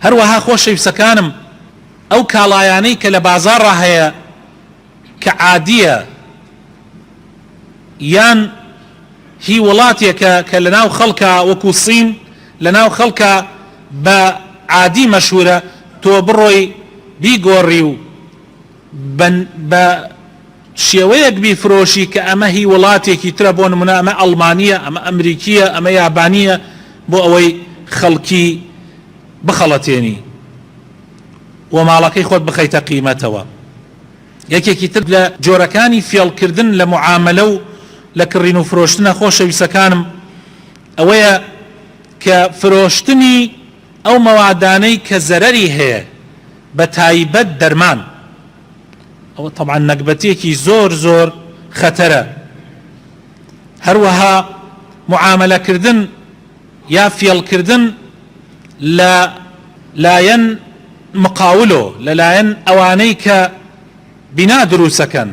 هەروەها خۆشەویستەکانم ئەو کاڵایانەی کە لە بازاڕ هەیە کە عادیە یان هی وڵاتێکە کە لەناو خەڵکە وەکو سین لەناو خەڵکە بە عادی مەشهورە تۆ بڕۆی بیگۆڕی و بە شێوەیەک بیفرۆشی کە ئەمە هی وڵاتێکی ترە بۆ نمونە ئەمە ئەڵمانیە ئەمە ئەمریکیە ئەمە یابانیە بۆ ئەوەی خەڵکی بخەڵەتێنی و ماڵەکەی خۆت بخەیتە قیمەتەوە. یەکێکی تر لە جۆرەکانی فێڵکردن لە معاملە و لە کڕین و فرۆشتنە خۆشەویستەکانم ئەوەیە کە فرۆشتنی ئەو مەوادانەی کە زەرەری هەیە بە تایبەت دەرمان، ئەوە طبعا نەکبەتێکی زۆر زۆر خەتەرە. هەروەها معاملەکردن یا فێڵکردن لە لایەن مقاولۆ لەلایەن ئەوانەی کە بنا دروسەکەن،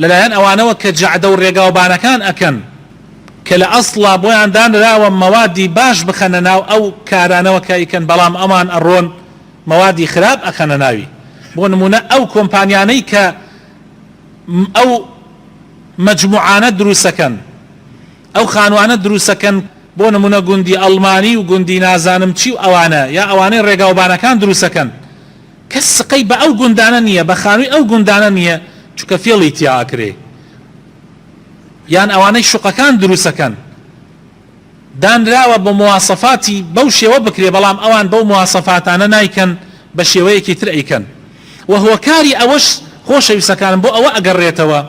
لەلایەن ئەوانەوە کە جەعدە و ڕێگاوبانەکان ئەکەن کە لە ئەسڵا بۆیان دانراوە مەوادی باش بخەنە ناو ئەو کارانەوە کە ئیکەن، بەڵام ئەمان ئەڕۆن مەوادی خراپ ئەخەنە ناوی. بۆ نمونە ئەو کۆمپانیانەی کە ئەو مەجموعانە دروسەکەن، ئەو خانوانە دروسەکەن، بۆ نمونە گوندی ئەڵمانی و گوندی نازانم چی و ئەوانە یا ئەوانەی ڕێگاوبانەکان دروسەکەن، کەس سقەی بە ئەو گوندانە نییە، بە خانووی ئەو گوندانە نییە چونکە فێڵی تیا ئەکرێ. یان ئەوانەی شوقەکان دروسەکەن دانراوە بە مواسەفاتی بەو شێوە بکرێ، بەڵام ئەوان بەو مواسەفاتانە نایکەن، بە شێوەیەکی تر ئەیکەن. و هۆکاری ئەوەش خۆشەویستەکانم بۆ ئەوە ئەگەڕێتەوە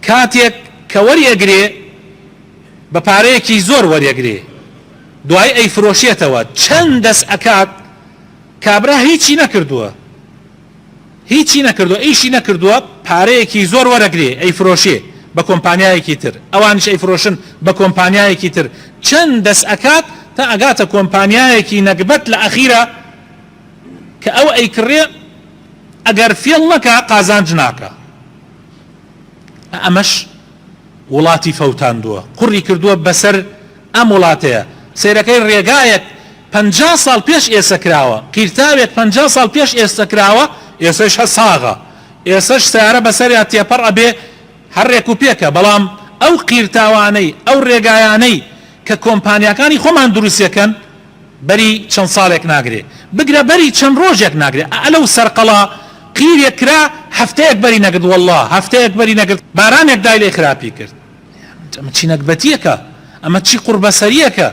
کاتێک کە وەریەگرێ بە پارەیەکی زۆر وەریەگرێ، دوای ئەی فرۆشێتەوە چەند دەست ئەکات کابرا هیچی نەکردووە، هیچی نەکردووە، ئیشی نەکردووە، پارەیەکی زۆر وەرەگرێ ئەی فرۆشێ بە کۆمپانیایەکی تر، ئەوانش ئەی فرۆشن بە کۆمپانیایەکی تر، چەند دەست ئەکات تا ئەگاتە کۆمپانیایەکی نەکبەت لە ئەخیرە کە ئەو ئەیکڕێ ئەگەر فێڵ نەکا قازانج ناکە. ئەمەش وڵاتی فەوتاندووە، قوڕی کردووە بەسەر ئەم وڵاتەیە. سیرەکەی ڕێگایەک 50 ساڵ پێش ئێسەکراوە، قیرتاوێک 50 ساڵ پێش ئێسەکراوە، ئێسەش هە ساغە، ئێسەش سیارە بەسەریا تێپەڕ ئەبێ هەڕێک و پێکە، بەڵام ئەو قیرتاوانەی ئەو ڕێگایانەی کە کۆمپانیەکانی خۆمان دروستەکەن بەری چەند ساڵێک ناگرێ، بگرە بەری چەند ڕۆژێک ناگرێ. ئەلەو سەرقەڵا قیرێک کرا هەفتەیەک بەری نەگرت، وەڵڵا هەفتەیەک بەری نەگرت، بارانێک دای لێ خراپی کرد. ئەمە چی نەکبەتیەکە؟ ئەمە چی قوربەسەریەکە؟